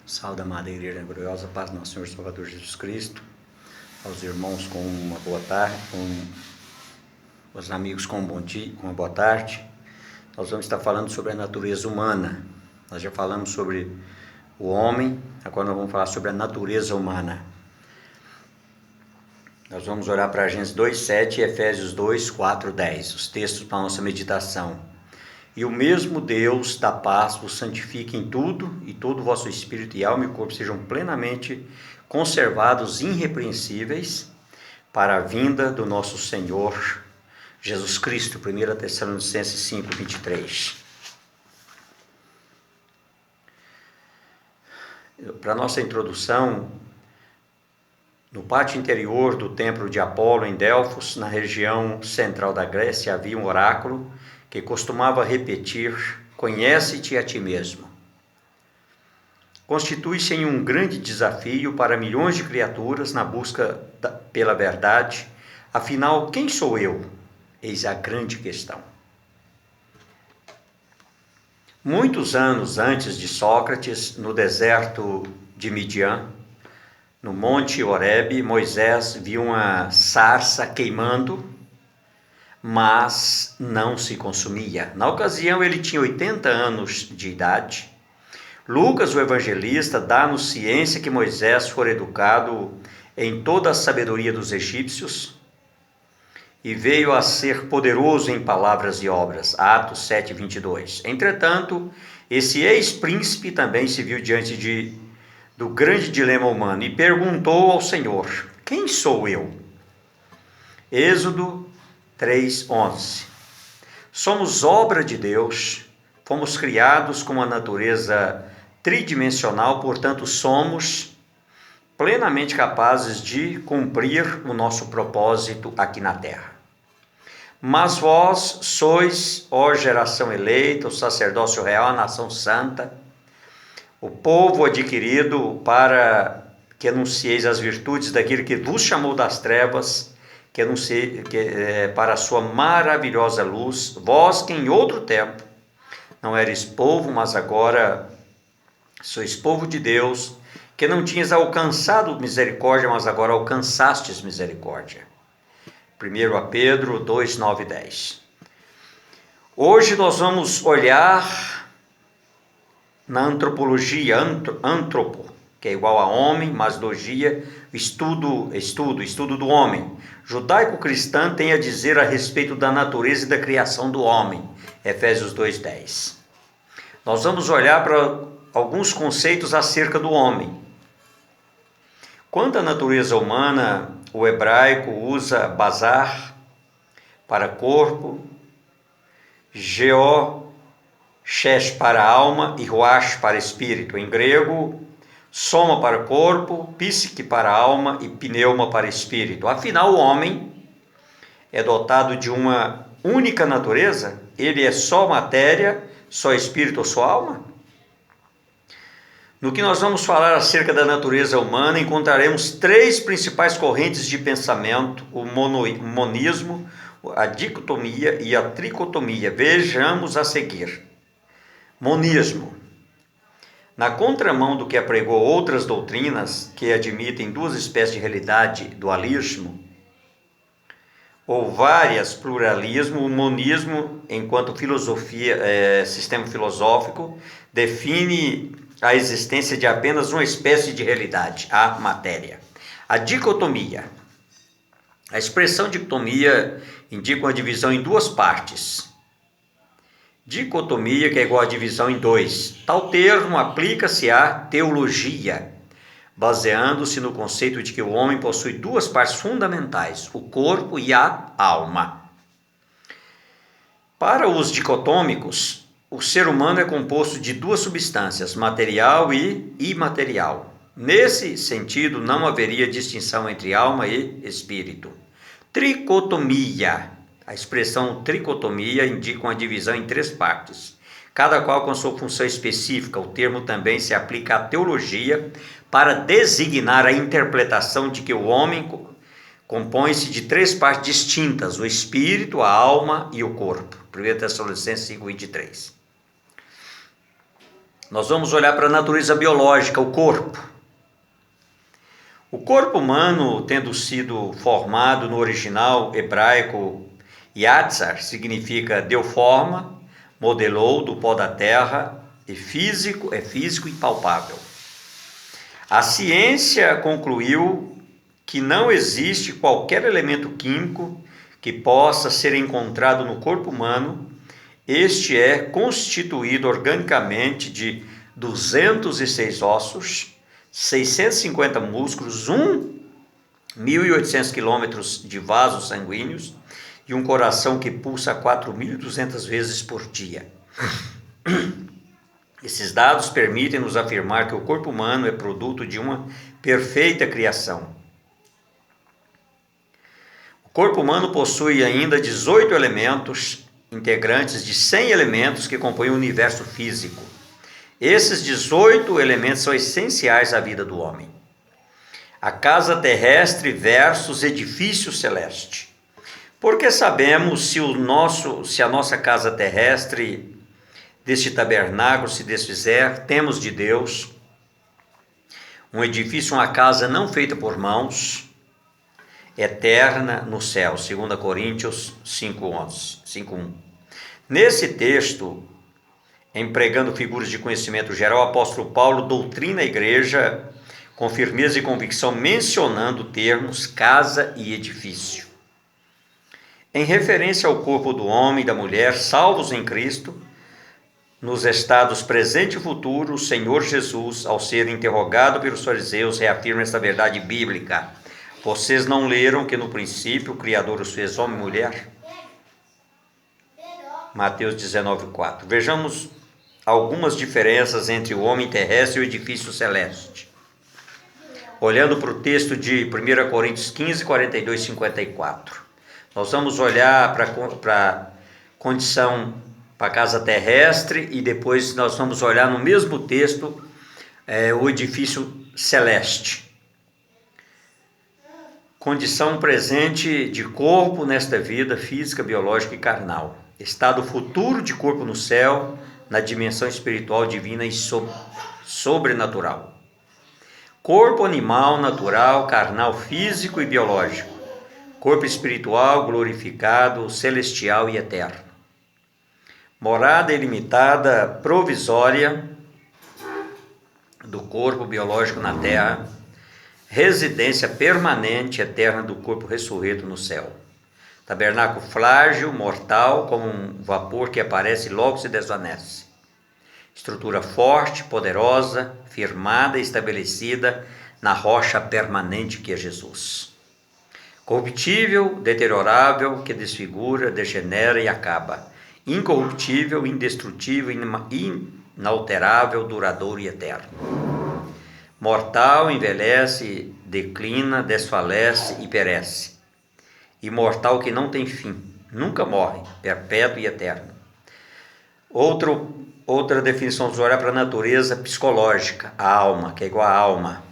Salve, amada Igreja gloriosa, paz do nosso Senhor e Salvador Jesus Cristo, aos irmãos com uma boa tarde, com os amigos com um bom dia, com uma boa tarde. Nós vamos estar falando sobre a natureza humana. Nós já falamos sobre o homem, agora nós vamos falar sobre a natureza humana. Nós vamos orar para Gênesis 2:7 e Efésios 2:4-10, os textos para a nossa meditação. E o mesmo Deus da paz vos santifique em tudo, e todo o vosso espírito e alma e corpo sejam plenamente conservados irrepreensíveis para a vinda do nosso Senhor Jesus Cristo. 1 Tessalonicenses 5:23. Para nossa introdução, no pátio interior do templo de Apolo em Delfos, na região central da Grécia, havia um oráculo que costumava repetir: conhece-te a ti mesmo. Constitui-se em um grande desafio para milhões de criaturas na busca pela verdade. Afinal, quem sou eu? Eis a grande questão. Muitos anos antes de Sócrates, no deserto de Midian, no monte Horebe, Moisés viu uma sarça queimando, mas não se consumia. Na ocasião, ele tinha 80 anos de idade. Lucas, o evangelista, dá-nos ciência que Moisés fora educado em toda a sabedoria dos egípcios e veio a ser poderoso em palavras e obras. Atos 7:22. Entretanto, esse ex-príncipe também se viu diante do grande dilema humano e perguntou ao Senhor: quem sou eu? Êxodo 3:11. Somos obra de Deus, fomos criados com uma natureza tridimensional, portanto somos plenamente capazes de cumprir o nosso propósito aqui na terra. Mas vós sois, ó geração eleita, o sacerdócio real, a nação santa, o povo adquirido para que anuncieis as virtudes daquele que vos chamou das trevas, para a sua maravilhosa luz, vós que em outro tempo não eres povo, mas agora sois povo de Deus, que não tinhas alcançado misericórdia, mas agora alcançastes misericórdia. 1 Pedro 2:9-10. Hoje nós vamos olhar na antropologia, antropo, que é igual a homem, mas logia, estudo do homem. Judaico-cristã tem a dizer a respeito da natureza e da criação do homem. Efésios 2:10. Nós vamos olhar para alguns conceitos acerca do homem. Quanto à natureza humana, o hebraico usa bazar para corpo, shesh para alma e ruach para espírito. Em grego, soma para corpo, psique para alma e pneuma para espírito. Afinal, o homem é dotado de uma única natureza? Ele é só matéria, só espírito ou só alma? No que nós vamos falar acerca da natureza humana, encontraremos três principais correntes de pensamento: o monismo, a dicotomia e a tricotomia. Vejamos a seguir. Monismo. Na contramão do que apregou outras doutrinas que admitem duas espécies de realidade, dualismo, ou várias pluralismo, o monismo, enquanto sistema filosófico, define a existência de apenas uma espécie de realidade, a matéria. A dicotomia. A expressão dicotomia indica uma divisão em duas partes. Dicotomia, que é igual a divisão em dois. Tal termo aplica-se à teologia, baseando-se no conceito de que o homem possui duas partes fundamentais, o corpo e a alma. Para os dicotômicos, o ser humano é composto de duas substâncias, material e imaterial. Nesse sentido, não haveria distinção entre alma e espírito. Tricotomia. A expressão tricotomia indica uma divisão em três partes, cada qual com sua função específica. O termo também se aplica à teologia para designar a interpretação de que o homem compõe-se de três partes distintas: o espírito, a alma e o corpo. 1 Tessalonicenses 5:23. nós vamos olhar para a natureza biológica, o corpo. O corpo humano, tendo sido formado no original hebraico, Yatzar significa deu forma, modelou do pó da terra, é físico e palpável. A ciência concluiu que não existe qualquer elemento químico que possa ser encontrado no corpo humano. Este é constituído organicamente de 206 ossos, 650 músculos, 1.800 quilômetros de vasos sanguíneos e um coração que pulsa 4.200 vezes por dia. Esses dados permitem-nos afirmar que o corpo humano é produto de uma perfeita criação. O corpo humano possui ainda 18 elementos integrantes de 100 elementos que compõem o universo físico. Esses 18 elementos são essenciais à vida do homem. A casa terrestre versus edifício celeste. Porque sabemos se a nossa casa terrestre deste tabernáculo se desfizer, temos de Deus um edifício, uma casa não feita por mãos, eterna no céu, 2 Coríntios 5:1. Nesse texto, empregando figuras de conhecimento geral, o apóstolo Paulo doutrina a igreja com firmeza e convicção, mencionando termos casa e edifício. Em referência ao corpo do homem e da mulher, salvos em Cristo, nos estados presente e futuro, o Senhor Jesus, ao ser interrogado pelos fariseus, reafirma esta verdade bíblica. Vocês não leram que no princípio o Criador os fez homem e mulher? Mateus 19:4. Vejamos algumas diferenças entre o homem terrestre e o edifício celeste. Olhando para o texto de 1 Coríntios 15, 42 e 54. Nós vamos olhar para a condição, para a casa terrestre, e depois nós vamos olhar no mesmo texto o edifício celeste. Condição presente de corpo nesta vida física, biológica e carnal. Estado futuro de corpo no céu, na dimensão espiritual, divina e sobrenatural. Corpo animal, natural, carnal, físico e biológico. Corpo espiritual, glorificado, celestial e eterno. Morada ilimitada, provisória do corpo biológico na terra. Residência permanente, eterna do corpo ressurreto no céu. Tabernáculo frágil, mortal, como um vapor que aparece e logo se desvanece. Estrutura forte, poderosa, firmada e estabelecida na rocha permanente que é Jesus. Corruptível, deteriorável, que desfigura, degenera e acaba. Incorruptível, indestrutível, inalterável, duradouro e eterno. Mortal, envelhece, declina, desfalece e perece. Imortal, que não tem fim, nunca morre, perpétuo e eterno. Outra definição, vamos olhar para a natureza psicológica, a alma, que é igual à alma.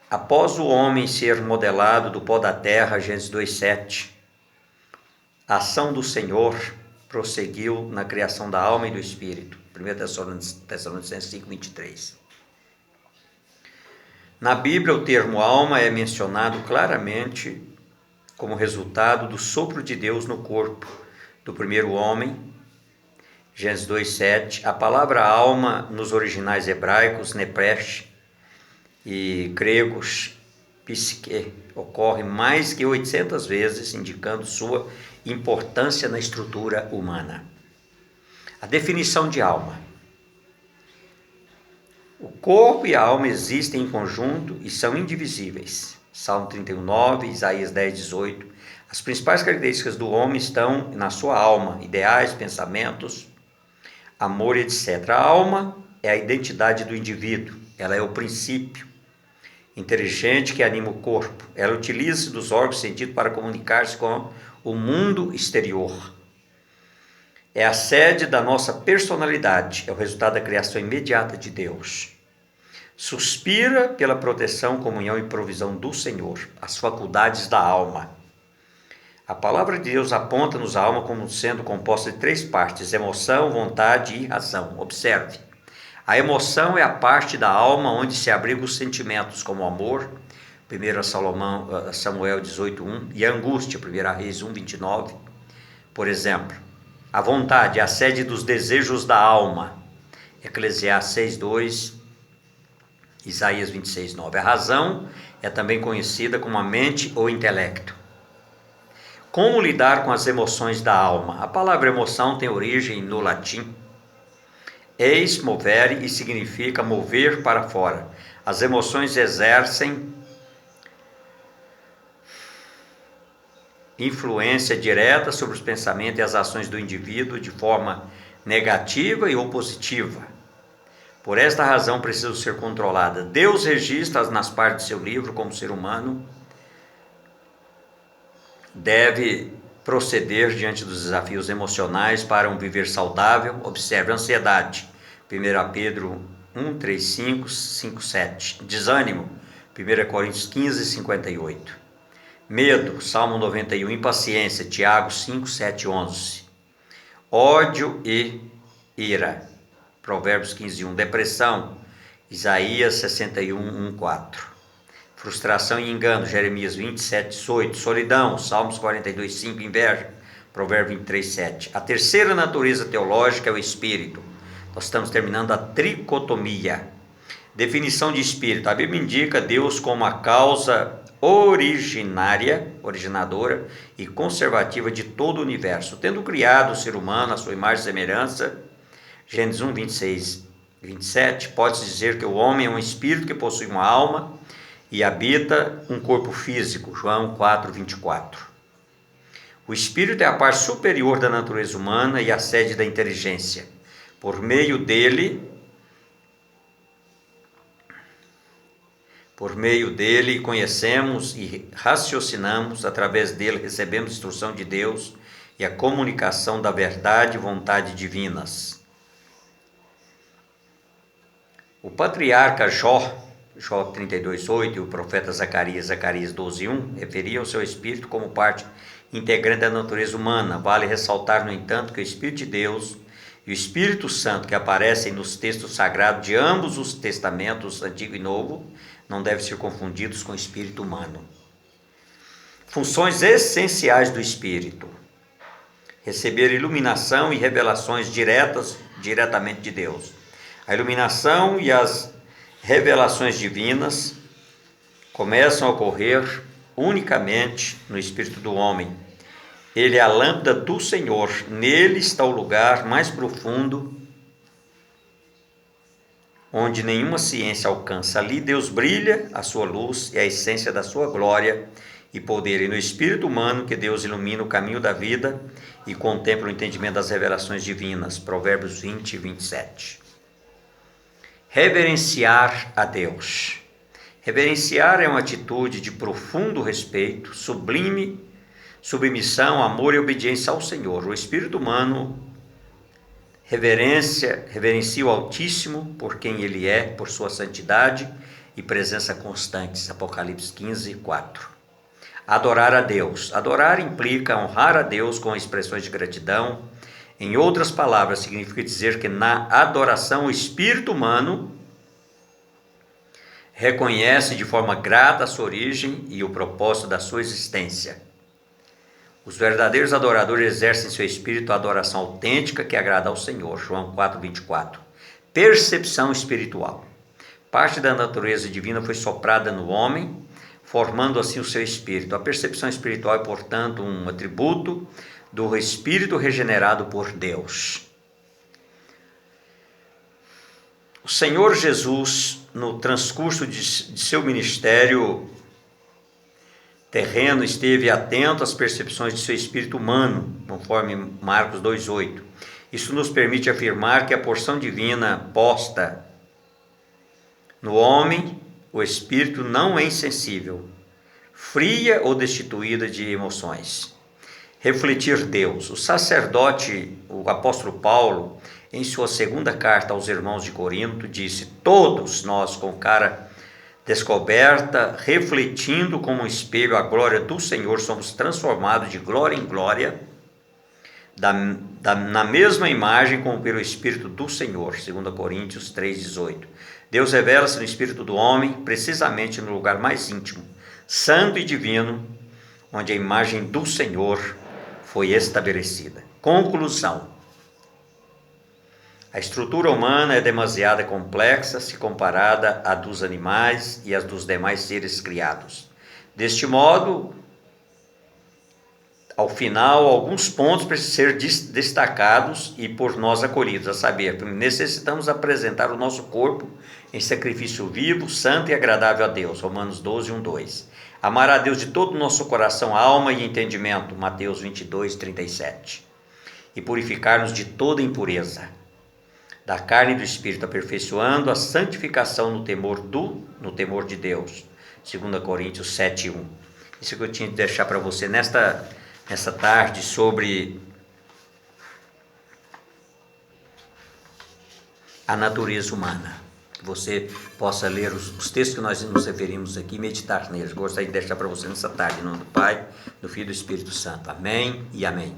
Após o homem ser modelado do pó da terra, Gênesis 2:7, a ação do Senhor prosseguiu na criação da alma e do espírito. 1 Tessalonicenses 5:23. Na Bíblia, o termo alma é mencionado claramente como resultado do sopro de Deus no corpo do primeiro homem, Gênesis 2:7. A palavra alma nos originais hebraicos, nephesh, e gregos, psique, ocorre mais que 800 vezes, indicando sua importância na estrutura humana. A definição de alma. O corpo e a alma existem em conjunto e são indivisíveis. Salmo 31:9, Isaías 10:18. As principais características do homem estão na sua alma, ideais, pensamentos, amor, etc. A alma é a identidade do indivíduo, ela é o princípio inteligente que anima o corpo. Ela utiliza-se dos órgãos sentidos para comunicar-se com o mundo exterior. É a sede da nossa personalidade, é o resultado da criação imediata de Deus. Suspira pela proteção, comunhão e provisão do Senhor, as faculdades da alma. A palavra de Deus aponta-nos a alma como sendo composta de 3 partes: emoção, vontade e razão. Observe. A emoção é a parte da alma onde se abrigam os sentimentos, como o amor, 1 Samuel 18:1, e a angústia, 1 Reis 1:29, por exemplo. A vontade é a sede dos desejos da alma, Eclesiastes 6:2, Isaías 26:9. A razão é também conhecida como a mente ou intelecto. Como lidar com as emoções da alma? A palavra emoção tem origem no latim eis movere e significa mover para fora. As emoções exercem influência direta sobre os pensamentos e as ações do indivíduo de forma negativa e ou positiva. Por esta razão precisam ser controladas. Deus registra nas partes do seu livro como o ser humano deve proceder diante dos desafios emocionais para um viver saudável. Observe: ansiedade, 1 Pedro 1, 3, 5, 5, 7. Desânimo, 1 Coríntios 15, 58. Medo, Salmo 91. Impaciência, Tiago 5, 7, 11. Ódio e ira, Provérbios 15, 1. Depressão, Isaías 61, 1, 4. Frustração e engano, Jeremias 27, 18. Solidão, Salmos 42, 5. Inveja, Provérbio 23, 7. A terceira natureza teológica é o espírito. Nós estamos terminando a tricotomia. Definição de espírito. A Bíblia indica Deus como a causa originadora e conservativa de todo o universo, tendo criado o ser humano à sua imagem e semelhança. Gênesis 1, 26, 27. Pode-se dizer que o homem é um espírito que possui uma alma e habita um corpo físico, João 4, 24. O espírito é a parte superior da natureza humana e a sede da inteligência. Por meio dele conhecemos e raciocinamos, através dele recebemos instrução de Deus e a comunicação da verdade e vontade divinas. O patriarca Jó 32:8, e o profeta Zacarias 12:1, referiam seu espírito como parte integrante da natureza humana. Vale ressaltar, no entanto, que o Espírito de Deus e o Espírito Santo, que aparecem nos textos sagrados de ambos os testamentos, Antigo e Novo, não devem ser confundidos com o espírito humano. Funções essenciais do espírito: receber iluminação e revelações diretamente de Deus. A iluminação e as revelações divinas começam a ocorrer unicamente no espírito do homem. Ele é a lâmpada do Senhor, nele está o lugar mais profundo, onde nenhuma ciência alcança. Ali Deus brilha a sua luz e a essência da sua glória e poder. E no espírito humano que Deus ilumina o caminho da vida e contempla o entendimento das revelações divinas. Provérbios 20 e 27. Reverenciar a Deus. Reverenciar é uma atitude de profundo respeito, sublime submissão, amor e obediência ao Senhor. O espírito humano reverencia o Altíssimo por quem Ele é, por sua santidade e presença constantes. Apocalipse 15, 4. Adorar a Deus. Adorar implica honrar a Deus com expressões de gratidão. Em outras palavras, significa dizer que na adoração o espírito humano reconhece de forma grata a sua origem e o propósito da sua existência. Os verdadeiros adoradores exercem em seu espírito a adoração autêntica que agrada ao Senhor. João 4, 24. Percepção espiritual. Parte da natureza divina foi soprada no homem, formando assim o seu espírito. A percepção espiritual é, portanto, um atributo do espírito regenerado por Deus. O Senhor Jesus, no transcurso de seu ministério terreno, esteve atento às percepções de seu espírito humano, conforme Marcos 2,8. Isso nos permite afirmar que a porção divina posta no homem, o espírito, não é insensível, fria ou destituída de emoções. Refletir Deus. O sacerdote, o apóstolo Paulo, em sua segunda carta aos irmãos de Corinto, disse: todos nós, com cara descoberta, refletindo como um espelho a glória do Senhor, somos transformados de glória em glória, na mesma imagem como pelo Espírito do Senhor, 2 Coríntios 3,18. Deus revela-se no Espírito do homem, precisamente no lugar mais íntimo, santo e divino, onde a imagem do Senhor foi estabelecida. Conclusão: a estrutura humana é demasiado complexa se comparada à dos animais e à dos demais seres criados. Deste modo, ao final, alguns pontos precisam ser destacados e por nós acolhidos, a saber, necessitamos apresentar o nosso corpo em sacrifício vivo, santo e agradável a Deus, Romanos 12, 1, 2. Amar a Deus de todo o nosso coração, alma e entendimento, Mateus 22, 37. E purificar-nos de toda impureza, da carne e do Espírito, aperfeiçoando a santificação no temor de Deus, 2 Coríntios 7, 1. Isso que eu tinha de deixar para você nessa tarde sobre a natureza humana. Que você possa ler os textos que nós nos referimos aqui e meditar neles. Gostaria de deixar para você nessa tarde, em nome do Pai, do Filho e do Espírito Santo. Amém e amém.